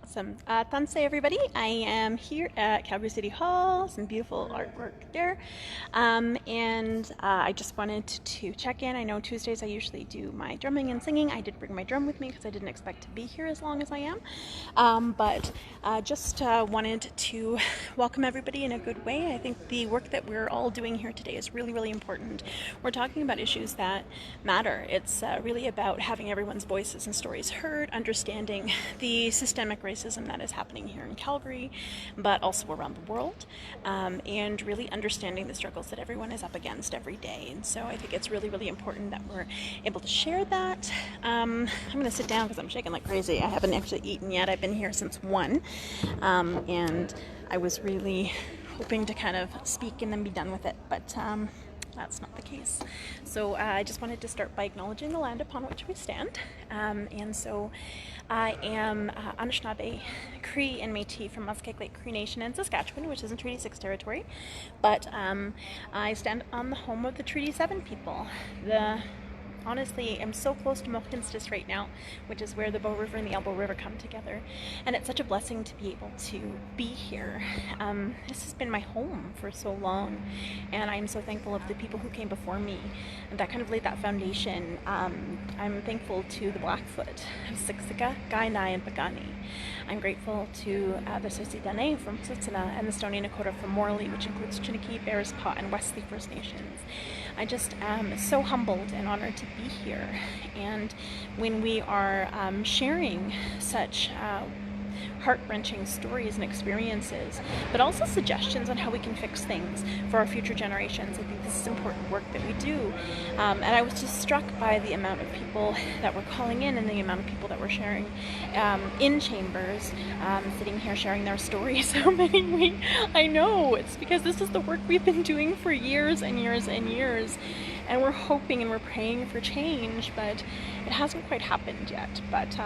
Awesome. Tanse everybody. I am here at Calgary City Hall, some beautiful artwork there. I just wanted to check in. I know Tuesdays I usually do my drumming and singing. I did bring my drum with me because I didn't expect to be here as long as I am. Just wanted to welcome everybody in a good way. I think the work that we're all doing here today is really, really important. We're talking about issues that matter. It's really about having everyone's voices and stories heard, understanding the systemic racism that is happening here in Calgary, but also around the world, and really understanding the struggles that everyone is up against every day. And so I think it's really, really important that we're able to share that. I'm going to sit down because I'm shaking like crazy. I haven't actually eaten yet. I've been here since 1, and I was really hoping to kind of speak and then be done with it, but that's not the case. So I just wanted to start by acknowledging the land upon which we stand. I am Anishinaabe, Cree, and Métis from Muskeg Lake Cree Nation in Saskatchewan, which is in Treaty 6 territory. But I stand on the home of the Treaty 7 people. Honestly, I'm so close to Mohkinstsis right now, which is where the Bow River and the Elbow River come together. And it's such a blessing to be able to be here. This has been my home for so long, and I'm so thankful of the people who came before me that kind of laid that foundation. I'm thankful to the Blackfoot, Siksika, Kainai, and Pagani. I'm grateful to the Susidane from Tsutsuna and the Stoney Nakoda from Morley, which includes Chiniki, Bearspaw, and Wesley First Nations. I just am so humbled and honored to be here. And when we are sharing such heart-wrenching stories and experiences, but also suggestions on how we can fix things for our future generations, I think this is important work that we do. And I was just struck by the amount of people that were calling in and the amount of people that were sharing in chambers, sitting here sharing their stories. How many I know it's because this is the work we've been doing for years and years and years. And we're hoping and we're praying for change, but it hasn't quite happened yet. But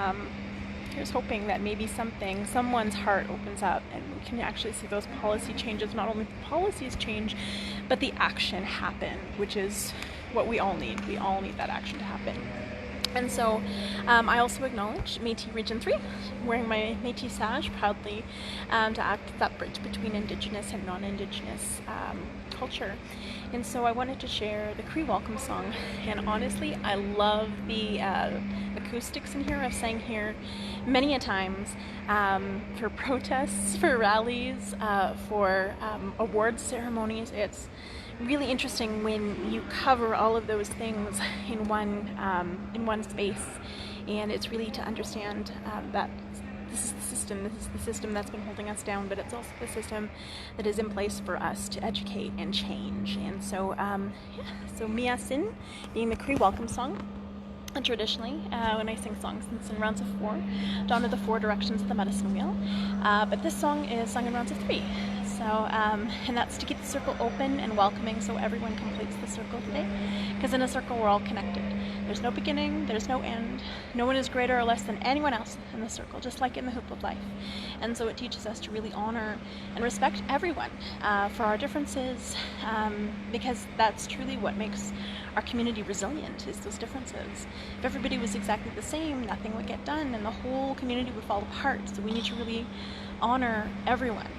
here's hoping that maybe someone's heart opens up and we can actually see those policy changes, not only the policies change, but the action happen, which is what we all need. We all need that action to happen. And so I also acknowledge Métis Region 3, wearing my Métis Sage proudly to act as that bridge between Indigenous and non-Indigenous culture. And so I wanted to share the Cree welcome song, and honestly I love the acoustics in here. I've sang here many a times for protests, for rallies, for awards ceremonies. It's really interesting when you cover all of those things in one space, and it's really to understand that this is the system that's been holding us down, but it's also the system that is in place for us to educate and change. And so so Mia Sin being the Cree welcome song. And traditionally, when I sing songs, it's in rounds of 4, dawn of the 4 directions of the medicine wheel. But this song is sung in rounds of 3. So, and that's to keep the circle open and welcoming so everyone completes the circle today. Because in a circle, we're all connected. There's no beginning, there's no end. No one is greater or less than anyone else in the circle, just like in the hoop of life. And so it teaches us to really honor and respect everyone for our differences, because that's truly what makes our community resilient, is those differences. If everybody was exactly the same, nothing would get done and the whole community would fall apart. So we need to really honor everyone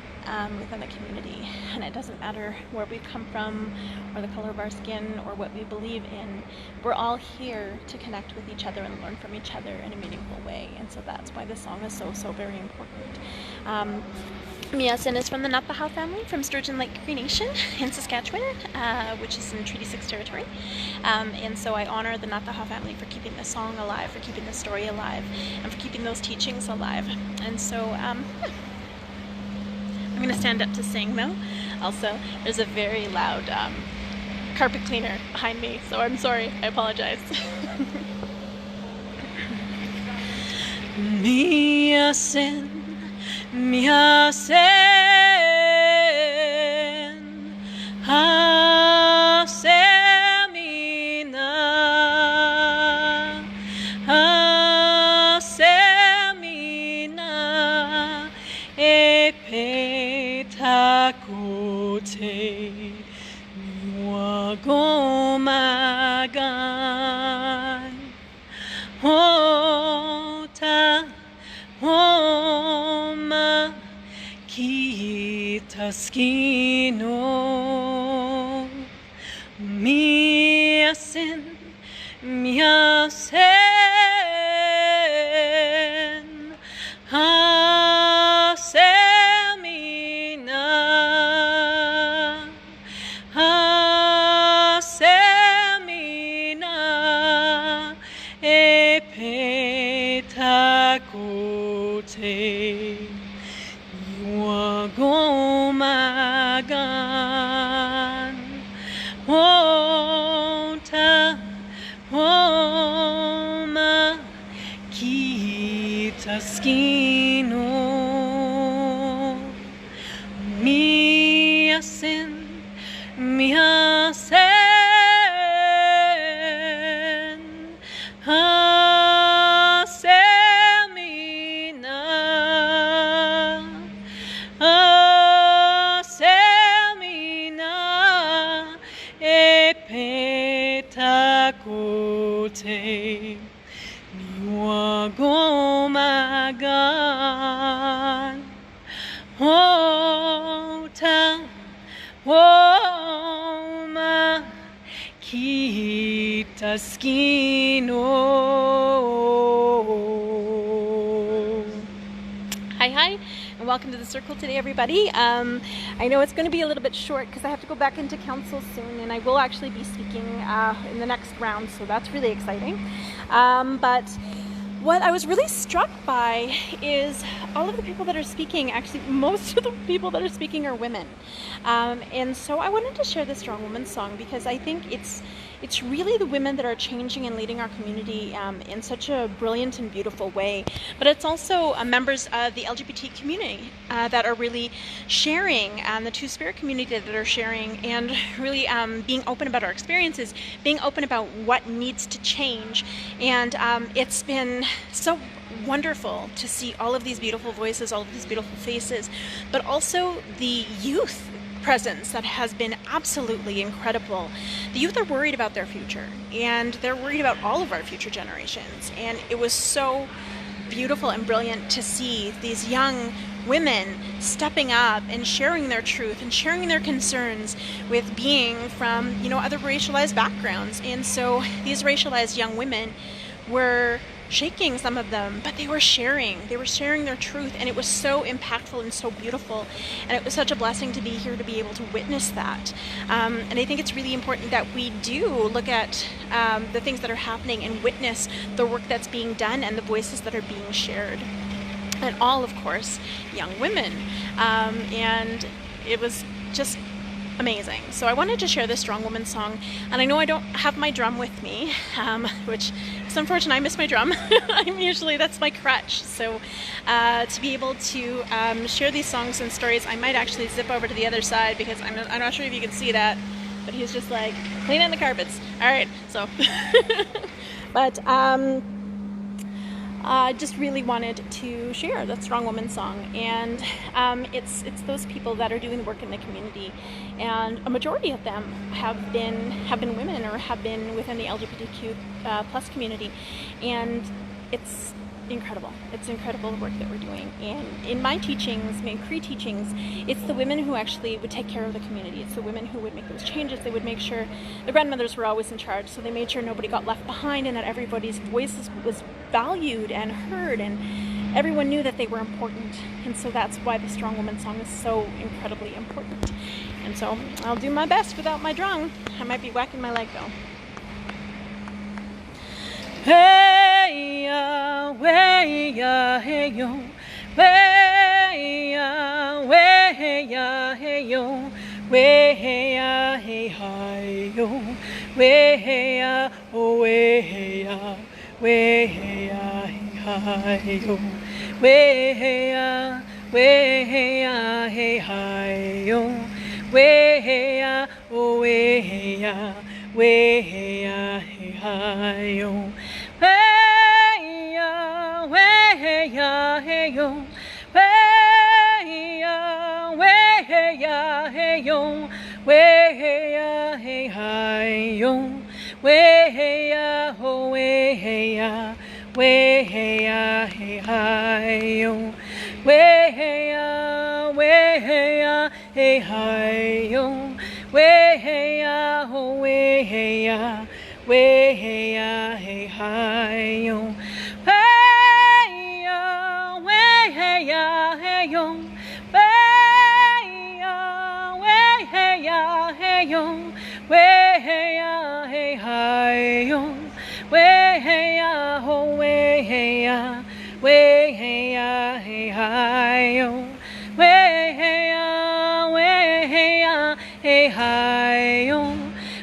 within the community, and it doesn't matter where we come from or the color of our skin or what we believe in. We're all here to connect with each other and learn from each other in a meaningful way, and so that's why this song is so very important. Miasin is from the Nataha family from Sturgeon Lake Cree Nation in Saskatchewan, which is in Treaty 6 territory. And so I honor the Nataha family for keeping this song alive, for keeping the story alive, and for keeping those teachings alive. And so I'm going to stand up to sing though. Also, there's a very loud carpet cleaner behind me, so I'm sorry, I apologize. Miasin, miasin, asemina, asemina, epetakote, miwagomagan, ota, ota. Taskino Miasin Miasen Hasemina Hasemina Epetakote Wagomagan Wonta Woma Kitaskino Miasin Miasen Hasemina Hasemina Epetakote Niwagomagan Wota Woma Kitaskino. Hi, and welcome to the circle today, everybody. I know it's going to be a little bit short because I have to go back into council soon, and I will actually be speaking in the next round, so that's really exciting. But what I was really struck by is all of the people that are speaking, actually most of the people that are speaking are women. And so I wanted to share the Strong Woman song because I think it's really the women that are changing and leading our community in such a brilliant and beautiful way. But it's also members of the LGBT community that are really sharing, the Two-Spirit community that are sharing, and really being open about our experiences, being open about what needs to change. And it's been so wonderful to see all of these beautiful voices, all of these beautiful faces, but also the youth presence that has been absolutely incredible. The youth are worried about their future, and they're worried about all of our future generations. And it was so beautiful and brilliant to see these young women stepping up and sharing their truth and sharing their concerns with being from, other racialized backgrounds. And so these racialized young women were shaking, some of them, but they were sharing their truth, and it was so impactful and so beautiful, and it was such a blessing to be here to be able to witness that. And I think it's really important that we do look at the things that are happening and witness the work that's being done and the voices that are being shared, and all, of course, young women. And it was just amazing. So I wanted to share this Strong Woman song, and I know I don't have my drum with me, which is unfortunate. I miss my drum. That's my crutch. So to be able to share these songs and stories, I might actually zip over to the other side because I'm not sure if you can see that, but he's just like cleaning the carpets. All right, so but I just really wanted to share that Strong Woman song, and it's those people that are doing the work in the community, and a majority of them have been women or have been within the LGBTQ plus community, and it's incredible. It's incredible the work that we're doing. And in my teachings, my Cree teachings, it's the women who actually would take care of the community. It's the women who would make those changes. They would make sure the grandmothers were always in charge, so they made sure nobody got left behind and that everybody's voice was valued and heard, and everyone knew that they were important. And so that's why the Strong Woman song is so incredibly important. And so I'll do my best without my drum. I might be whacking my leg though. Hey ya, way ya, hey yo, way ya, hey yo, way ya, hey hi yo, way ya, oh way ya, hey hi yo, way ya, hey hi yo, way ya, oh way ya, hey hi yo. Hey ya, hey yo, hey ya, hey yo, hey ya, hey hi yo, way ya, oh way ya, hey hi yo, way ya, hey hi yo, way hey ya ho, way hey ya, way hey ya, hey hi yo, hey ya, way hey ya, hey yo, way ya, way hey ya, hey yo, way hey ya, hey hi yo, way hey ya ho, way hey ya, way hey ya, hey hi yo, way hey ya, way hey ya, hey hi yo,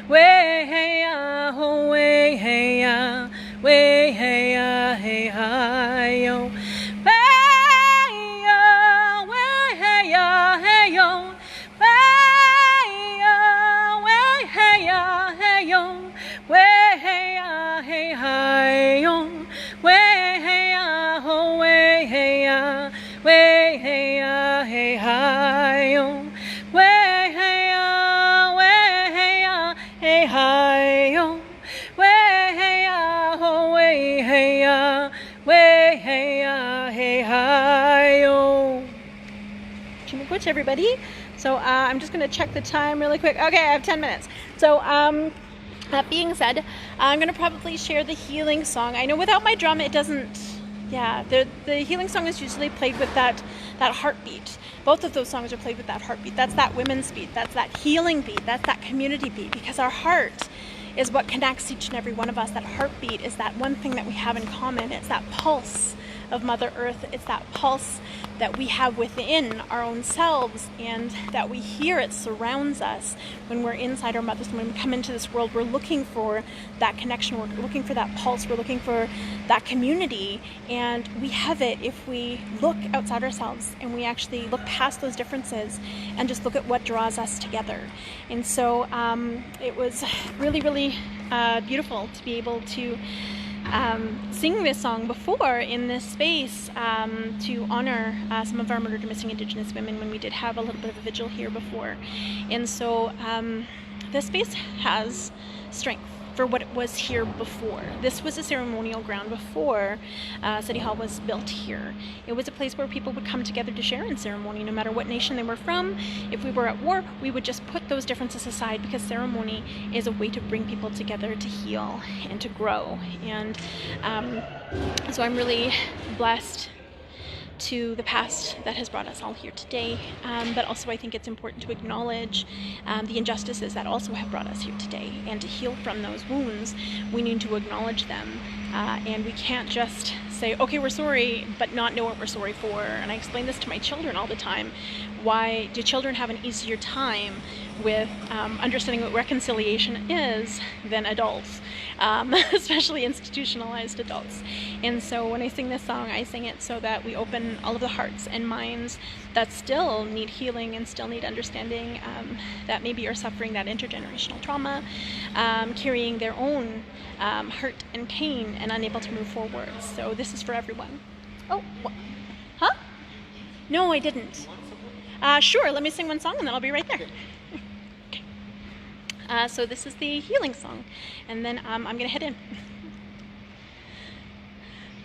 way hey ya ho, way hey ya, way hey ya, hey hi yo, way ya, way hey ya, hey yo, way ya, way hey ya, hey yo, way hey ya, hey hi yo, way hey ya ho, way hey ya, way hey ya, hey hi yo, way hey ya, way hey ya, hey hi yo, way hey ya ho, way hey ya, way hey ya, hey hi yo. Chimiquich, everybody. So I'm just going to check the time really quick. Okay, I have 10 minutes. So that being said, I'm going to probably share the healing song. I know without my drum it doesn't, yeah, the healing song is usually played with that heartbeat. Both of those songs are played with that heartbeat. That's that women's beat. That's that healing beat. That's that community beat, because our heart is what connects each and every one of us. That heartbeat is that one thing that we have in common. It's that pulse of Mother Earth. It's that pulse that we have within our own selves, and that we hear. It surrounds us when we're inside our mothers. When we come into this world, we're looking for that connection. We're looking for that pulse. We're looking for that community, and we have it if we look outside ourselves and we actually look past those differences and just look at what draws us together. And so it was really, really beautiful to be able to sing this song before in this space to honor some of our murdered and missing Indigenous women when we did have a little bit of a vigil here before. And so this space has strength for what it was here before. This was a ceremonial ground before City Hall was built here. It was a place where people would come together to share in ceremony, no matter what nation they were from. If we were at war, we would just put those differences aside, because ceremony is a way to bring people together to heal and to grow. And so I'm really blessed to the past that has brought us all here today, but also I think it's important to acknowledge the injustices that also have brought us here today, and to heal from those wounds we need to acknowledge them, and we can't just say, okay, we're sorry, but not know what we're sorry for. And I explain this to my children all the time. Why do children have an easier time with understanding what reconciliation is than adults, especially institutionalized adults? And so when I sing this song, I sing it so that we open all of the hearts and minds that still need healing and still need understanding, that maybe are suffering that intergenerational trauma, carrying their own hurt and pain and unable to move forward. So this is for everyone. Oh, huh? No, I didn't. Sure, let me sing one song and then I'll be right there. Okay. So this is the healing song, and then I'm going to head in.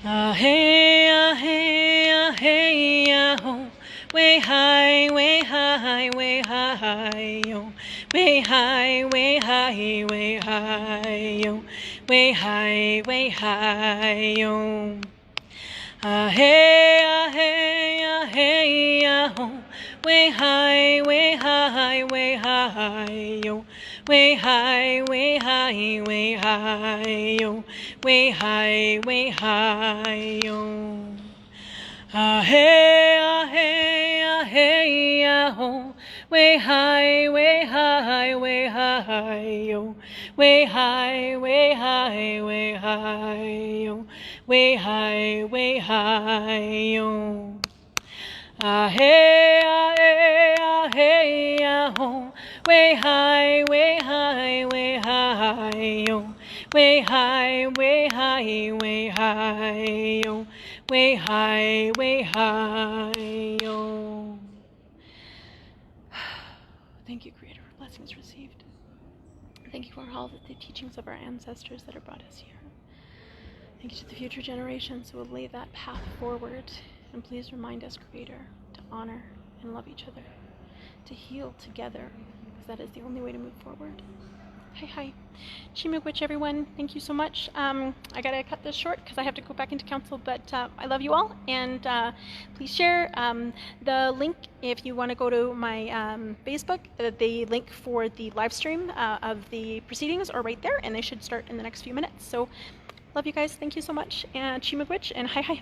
Hey, hey, hey, ho. Way high, way high, way high, yo. Way high, way high, way high, yo. Way high, yo. Hey, hey, hey, ho. Way high, way high, way high, yo. Way high, way high, way high, yo. Way high, yo. Hey, hey, hey, ho. Way high, way high, way high, yo. Way high, way high, way high, yo. Way high, yo. Hey, hey, ho. Way high, way high, way high, yo. Way high, way high, way high, yo. Way high, yo. Thank you, Creator, for blessings received. Thank you for all of the teachings of our ancestors that have brought us here. Thank you to the future generations who will lay that path forward. And please remind us, Creator, to honor and love each other. to heal together, because that is the only way to move forward. Hi. Chimagwich, everyone. Thank you so much. I gotta cut this short because I have to go back into council, but I love you all, and please share the link if you want to go to my Facebook. The link for the live stream of the proceedings are right there, and they should start in the next few minutes. So, love you guys. Thank you so much, and Chimagwich, and hi.